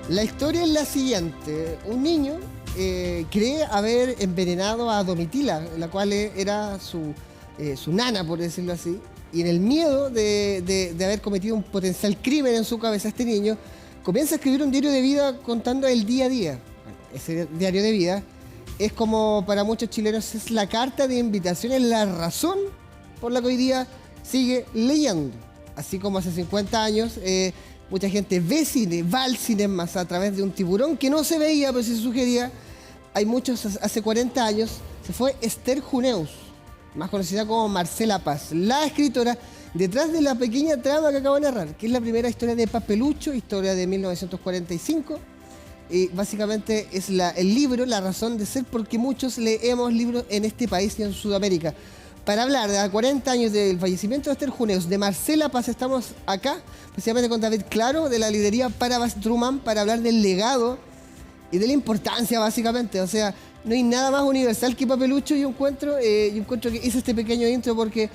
La historia es la siguiente. Un niño cree haber envenenado a Domitila, la cual era su nana, por decirlo así. Y en el miedo de haber cometido un potencial crimen en su cabeza, este niño comienza a escribir un diario de vida contando el día a día. Ese diario de vida es como para muchos chilenos es la carta de invitación, es la razón por la que hoy día sigue leyendo. Así como hace 50 años, mucha gente ve cine, va al cine más a través de un tiburón que no se veía, pero se sugería. Hay muchos, hace 40 años, se fue Esther Juneus, más conocida como Marcela Paz, la escritora detrás de la pequeña trama que acabo de narrar, que es la primera historia de Papelucho, historia de 1945. Y básicamente es el libro, la razón de ser, porque muchos leemos libros en este país y en Sudamérica. Para hablar de 40 años del fallecimiento de Esther Juneus, de Marcela Paz, estamos acá, precisamente con David Claro, de la librería Parabas Truman, para hablar del legado y de la importancia, básicamente. O sea, no hay nada más universal que Papelucho. Yo encuentro que hice este pequeño intro porque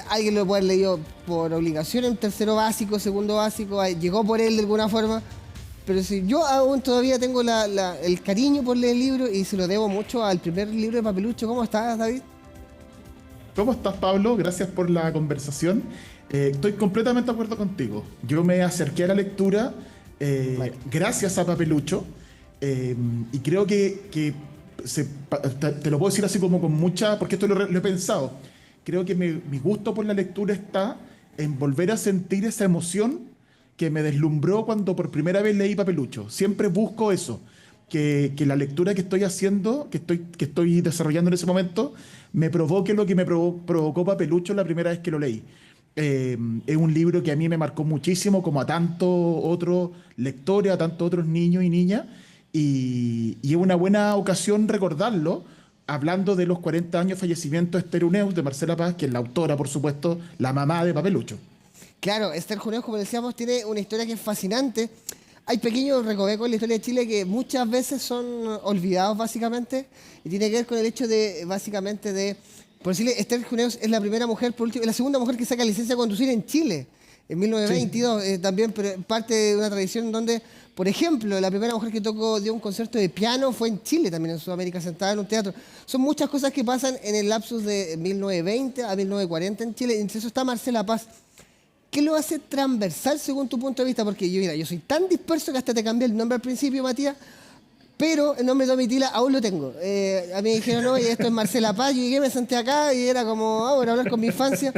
alguien lo puede haber leído por obligación en tercero básico, segundo básico, llegó por él de alguna forma. Pero sí, yo aún todavía tengo el cariño por leer el libro y se lo debo mucho al primer libro de Papelucho. ¿Cómo estás, David? ¿Cómo estás, Pablo? Gracias por la conversación. Estoy completamente de acuerdo contigo. Yo me acerqué a la lectura gracias a Papelucho y creo te lo puedo decir así como con mucha, porque esto lo he pensado. Creo que mi gusto por la lectura está en volver a sentir esa emoción que me deslumbró cuando por primera vez leí Papelucho. Siempre busco eso, que la lectura que estoy haciendo, que estoy desarrollando en ese momento, me provoque lo que me provocó Papelucho la primera vez que lo leí. Es un libro que a mí me marcó muchísimo, como a tantos otros lectores, a tantos otros niños y niñas, y es una buena ocasión recordarlo, hablando de los 40 años de fallecimiento de Esther Juneus, de Marcela Paz, que es la autora, por supuesto, la mamá de Papelucho. Claro, Esther Juneus, como decíamos, tiene una historia que es fascinante. Hay pequeños recovecos en la historia de Chile que muchas veces son olvidados, básicamente, y tiene que ver con el hecho de, básicamente, por decirle, Esther Juneus es la primera mujer, por último, es la segunda mujer que saca licencia de conducir en Chile, en 1922, sí. También parte de una tradición donde, por ejemplo, la primera mujer que dio un concierto de piano fue en Chile, también en Sudamérica, sentada en un teatro. Son muchas cosas que pasan en el lapsus de 1920 a 1940 en Chile, y entre eso está Marcela Paz. ¿Qué lo hace transversal según tu punto de vista? Porque yo soy tan disperso que hasta te cambié el nombre al principio, Matías, pero el nombre de Domitila aún lo tengo. A mí me dijeron, no, y esto es Marcela Paz, yo llegué, me senté acá y era como, voy a hablar con mi infancia.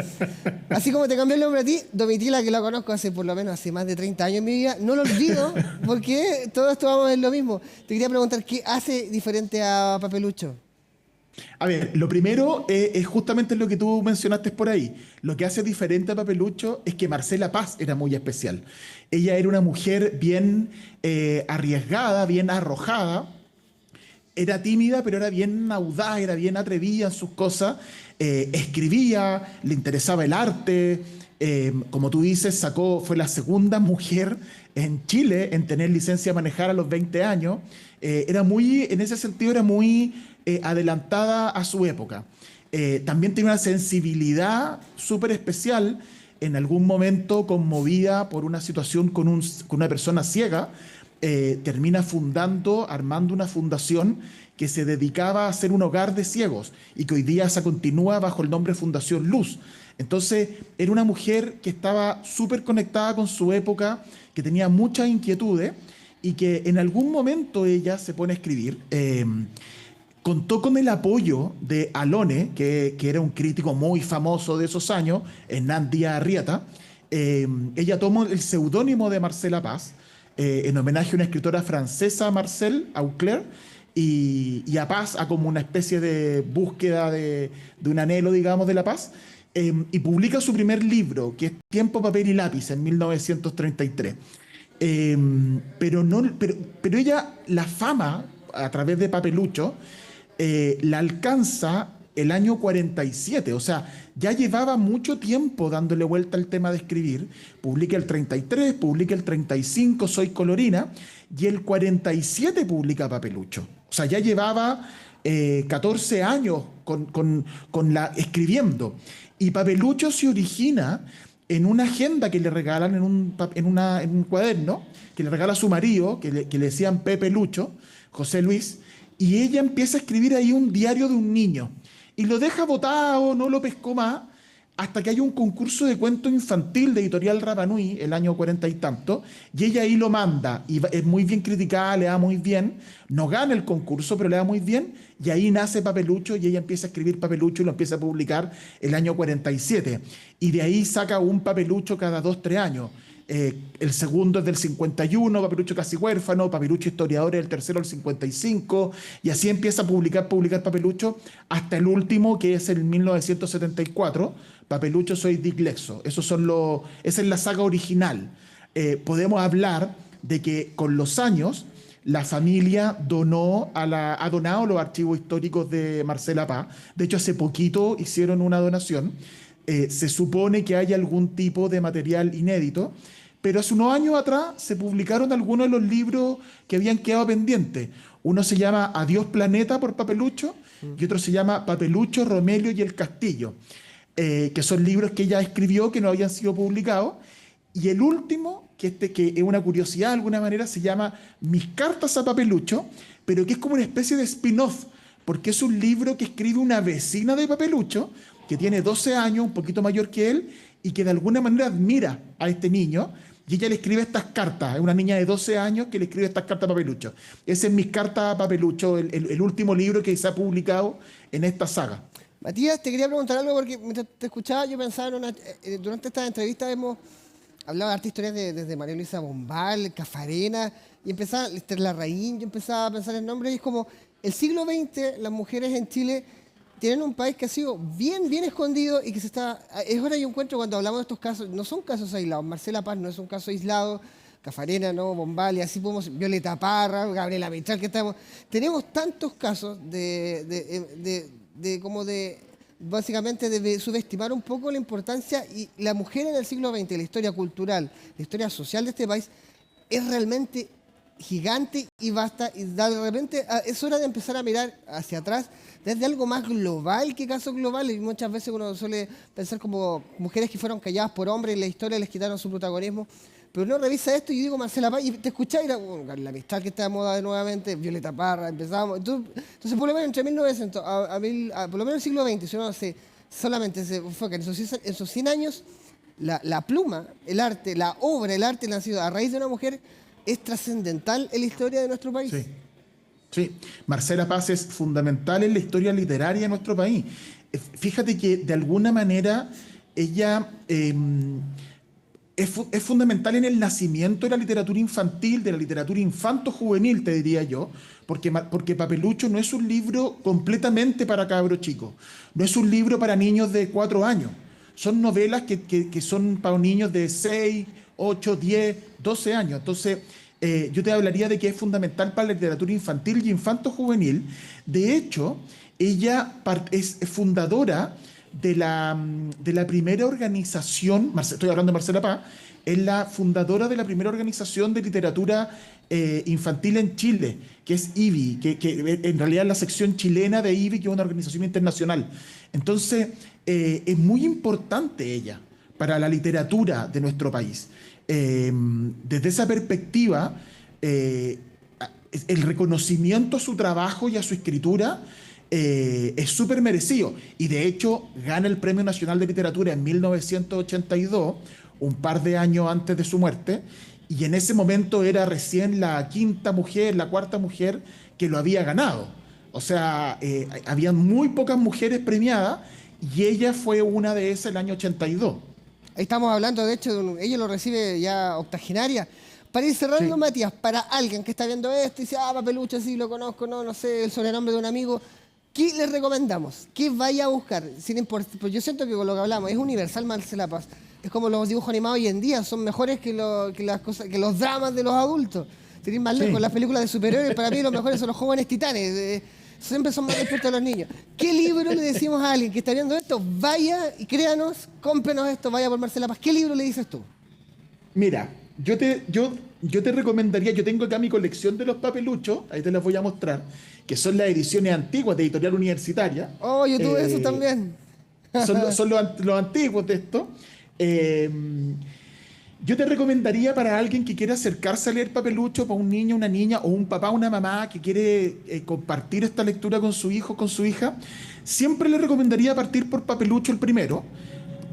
Así como te cambié el nombre a ti, Domitila, que la conozco hace por lo menos hace más de 30 años en mi vida, no lo olvido porque todos esto vamos en lo mismo. Te quería preguntar, ¿qué hace diferente a Papelucho? A ver, lo primero es justamente lo que tú mencionaste por ahí. Lo que hace diferente a Papelucho es que Marcela Paz era muy especial. Ella era una mujer bien arriesgada, bien arrojada. Era tímida, pero era bien audaz, era bien atrevida en sus cosas. Escribía, le interesaba el arte. Como tú dices, fue la segunda mujer en Chile en tener licencia de manejar a los 20 años. En ese sentido, era muy adelantada a su época. También tenía una sensibilidad súper especial, en algún momento conmovida por una situación con una persona ciega, termina armando una fundación que se dedicaba a hacer un hogar de ciegos y que hoy día se continúa bajo el nombre Fundación Luz. Entonces, era una mujer que estaba súper conectada con su época, que tenía muchas inquietudes y que en algún momento ella se pone a escribir. Contó con el apoyo de Alone, que era un crítico muy famoso de esos años, Hernán Díaz Arrieta. Ella tomó el seudónimo de Marcela Paz, en homenaje a una escritora francesa, Marcel Auclair, y a Paz, a como una especie de búsqueda de un anhelo, digamos, de la paz. Y publica su primer libro, que es Tiempo, Papel y Lápiz, en 1933. Pero ella, la fama, a través de Papelucho, la alcanza el año 47, o sea, ya llevaba mucho tiempo dándole vuelta al tema de escribir. Publica el 33, publica el 35, Soy Colorina, y el 47 publica Papelucho. O sea, ya llevaba 14 años escribiendo. Y Papelucho se origina en una agenda que le regalan en un cuaderno, que le regala a su marido, que le decían Pepe Lucho, José Luis, y ella empieza a escribir ahí un diario de un niño. Y lo deja botado, no lo pescó más, hasta que hay un concurso de cuento infantil de Editorial Rapa Nui, el año 40 y tanto, y ella ahí lo manda, y es muy bien criticada, le da muy bien, no gana el concurso, pero le da muy bien, y ahí nace Papelucho, y ella empieza a escribir Papelucho y lo empieza a publicar el año 47, y de ahí saca un Papelucho cada 2, 3 años. El segundo es del 51, Papelucho casi huérfano, Papelucho historiador es el tercero del 55, y así empieza a publicar Papelucho hasta el último, que es el 1974, Papelucho soy Dick Lexo. Esa es la saga original. Podemos hablar de que con los años la familia ha donado los archivos históricos de Marcela Paz. De hecho, hace poquito hicieron una donación. Se supone que hay algún tipo de material inédito, pero hace unos años atrás se publicaron algunos de los libros que habían quedado pendientes. Uno se llama Adiós Planeta por Papelucho y otro se llama Papelucho, Romelio y el Castillo, que son libros que ella escribió que no habían sido publicados. Y el último, que es una curiosidad de alguna manera, se llama Mis cartas a Papelucho, pero que es como una especie de spin-off, porque es un libro que escribe una vecina de Papelucho, que tiene 12 años, un poquito mayor que él, y que de alguna manera admira a este niño, y ella le escribe estas cartas. Es una niña de 12 años que le escribe estas cartas a Papelucho. Ese es Mis cartas a Papelucho, el último libro que se ha publicado en esta saga. Matías, te quería preguntar algo porque mientras te escuchaba yo pensaba durante esta entrevista hemos hablado de hartas historias desde María Luisa Bombal, Cafarena, y empezaba Esther Larraín, yo empezaba a pensar en nombres y es como el siglo XX, las mujeres en Chile tienen un país que ha sido bien escondido y que es hora yo encuentro cuando hablamos de estos casos, no son casos aislados, Marcela Paz no es un caso aislado, Cafarena, ¿no? Bombal, y así podemos, Violeta Parra, Gabriela Mistral, tenemos tantos casos básicamente de subestimar un poco la importancia y la mujer en el siglo XX, la historia cultural, la historia social de este país, es realmente gigante y basta, y de repente es hora de empezar a mirar hacia atrás desde algo más global que casos globales, y muchas veces uno suele pensar como mujeres que fueron calladas por hombres y la historia les quitaron su protagonismo. Pero uno revisa esto y yo digo Marcela Paz, y te escuchás y era la amistad que está de moda de nuevamente, Violeta Parra, empezamos. Entonces por lo menos entre 1900 por lo menos el siglo XX, si uno solamente se enfoca en esos 100 años, la pluma, el arte, la obra, el arte nacido a raíz de una mujer es trascendental en la historia de nuestro país. Sí. Sí, Marcela Paz es fundamental en la historia literaria de nuestro país. Fíjate que de alguna manera ella es fundamental en el nacimiento de la literatura infantil, de la literatura infanto-juvenil, te diría yo, porque Papelucho no es un libro completamente para cabros chicos, no es un libro para niños de 4 años, son novelas que son para niños de 6, 8, 10, 12 años. Entonces, yo te hablaría de que es fundamental para la literatura infantil y infanto-juvenil. De hecho, ella es fundadora de la primera organización, estoy hablando de Marcela Paz, es la fundadora de la primera organización de literatura infantil en Chile, que es IBI, que en realidad es la sección chilena de IBI, que es una organización internacional. Entonces, es muy importante ella para la literatura de nuestro país. Desde esa perspectiva, el reconocimiento a su trabajo y a su escritura es súper merecido. Y de hecho, gana el Premio Nacional de Literatura en 1982, un par de años antes de su muerte, y en ese momento era recién la cuarta mujer que lo había ganado. O sea, habían muy pocas mujeres premiadas y ella fue una de esas el año 82. Ahí estamos hablando, de hecho, ella lo recibe ya octogenaria. Para ir cerrando, sí. Matías, para alguien que está viendo esto y dice, Papelucho, sí, lo conozco, no sé, el sobrenombre de un amigo, ¿qué le recomendamos? ¿Qué vaya a buscar? Sin importar, pues yo siento que con lo que hablamos es universal Marcela Paz. Es como los dibujos animados hoy en día, son mejores que los dramas de los adultos. Sin ir más lejos, las películas de superhéroes, para mí los mejores son los jóvenes titanes. Siempre son más despiertos los niños. ¿Qué libro le decimos a alguien que está viendo esto? Vaya y créanos, cómprenos esto, vaya por Marcela Paz. ¿Qué libro le dices tú? Mira, yo te recomendaría, yo tengo acá mi colección de los Papeluchos, ahí te las voy a mostrar, que son las ediciones antiguas de Editorial Universitaria. Oh, yo tuve eso también. Son los antiguos de esto. Eh, yo te recomendaría para alguien que quiera acercarse a leer Papelucho, para un niño, una niña o un papá, una mamá que quiere compartir esta lectura con su hijo, con su hija, siempre le recomendaría partir por Papelucho el primero,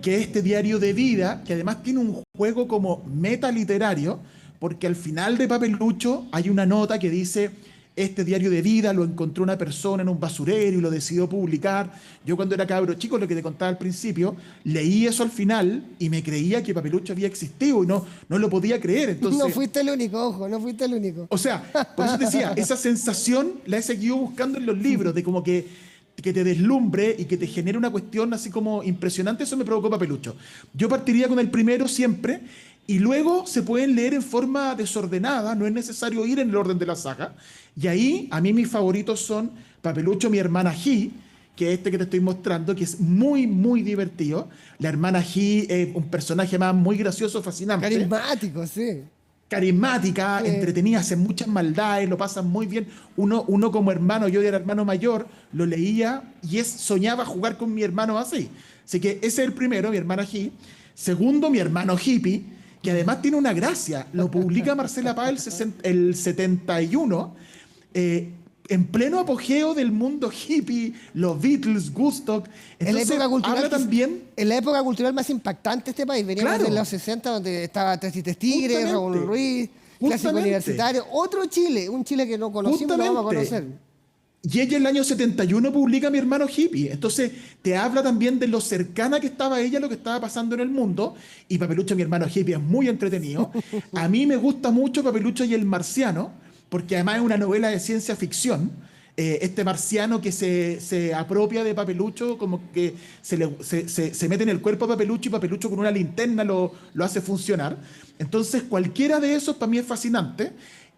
que es este diario de vida, que además tiene un juego como metaliterario, porque al final de Papelucho hay una nota que dice: este diario de vida lo encontró una persona en un basurero y lo decidió publicar. Yo cuando era cabro chico, lo que te contaba al principio, leí eso al final y me creía que Papelucho había existido y no lo podía creer. No Entonces, fuiste el único, ojo, no fuiste el único. o sea, por eso te decía, esa sensación la he seguido buscando en los libros, de como que te deslumbre y que te genere una cuestión así como impresionante. Eso me provocó Papelucho. Yo partiría con el primero siempre, y luego se pueden leer en forma desordenada, no es necesario ir en el orden de la saga. Y ahí, a mí mis favoritos son Papelucho, mi hermana G, que es este que te estoy mostrando, que es muy, muy divertido. La hermana G es un personaje más muy gracioso, fascinante. Carismático, sí. Carismática, entretenida, hace muchas maldades, lo pasan muy bien. Uno como hermano, yo era hermano mayor, lo leía y soñaba jugar con mi hermano así. Así que ese es el primero, mi hermana G. Segundo, mi hermano Hippie, que además tiene una gracia. Lo publica Marcela Paz el 71, en pleno apogeo del mundo hippie, los Beatles, Woodstock. Entonces, habla también... En la época cultural más impactante de este país. Veníamos Claro. de los 60, donde estaba Tres Chistes Tigres, Justamente. Raúl Ruiz, Clásico Justamente. Universitario. Otro Chile, un Chile que no conocimos, lo vamos a conocer. Y ella en el año 71 publica Mi hermano hippie. Entonces te habla también de lo cercana que estaba ella a lo que estaba pasando en el mundo. Y Papelucho, mi hermano hippie, es muy entretenido. A mí me gusta mucho Papelucho y el marciano, porque además es una novela de ciencia ficción. Este marciano que se apropia de Papelucho, como que se mete en el cuerpo de Papelucho, y Papelucho con una linterna lo hace funcionar. Entonces cualquiera de esos para mí es fascinante.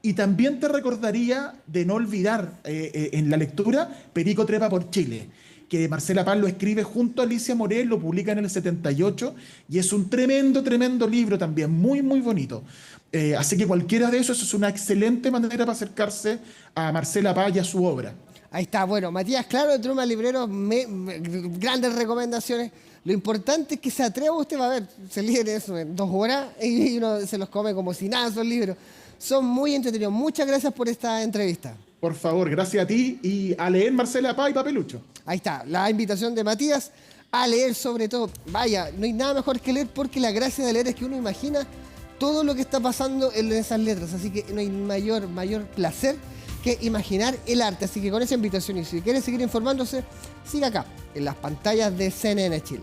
Y también te recordaría de no olvidar en la lectura Perico trepa por Chile, que Marcela Paz lo escribe junto a Alicia Morel, lo publica en el 78, y es un tremendo, tremendo libro también, muy, muy bonito. Así que cualquiera de esos es una excelente manera para acercarse a Marcela Paz y a su obra. Ahí está, bueno, Matías Claro de Truma Libreros, grandes recomendaciones. Lo importante es que se atreva usted, va a ver, se lee eso en 2 horas y uno se los come como si nada esos libros. Son muy entretenidos. Muchas gracias por esta entrevista. Por favor, gracias a ti y a leer Marcela Paz y Papelucho. Ahí está, la invitación de Matías a leer sobre todo. Vaya, no hay nada mejor que leer, porque la gracia de leer es que uno imagina todo lo que está pasando en esas letras. Así que no hay mayor placer que imaginar el arte. Así que con esa invitación, y si quiere seguir informándose, siga acá, en las pantallas de CNN Chile.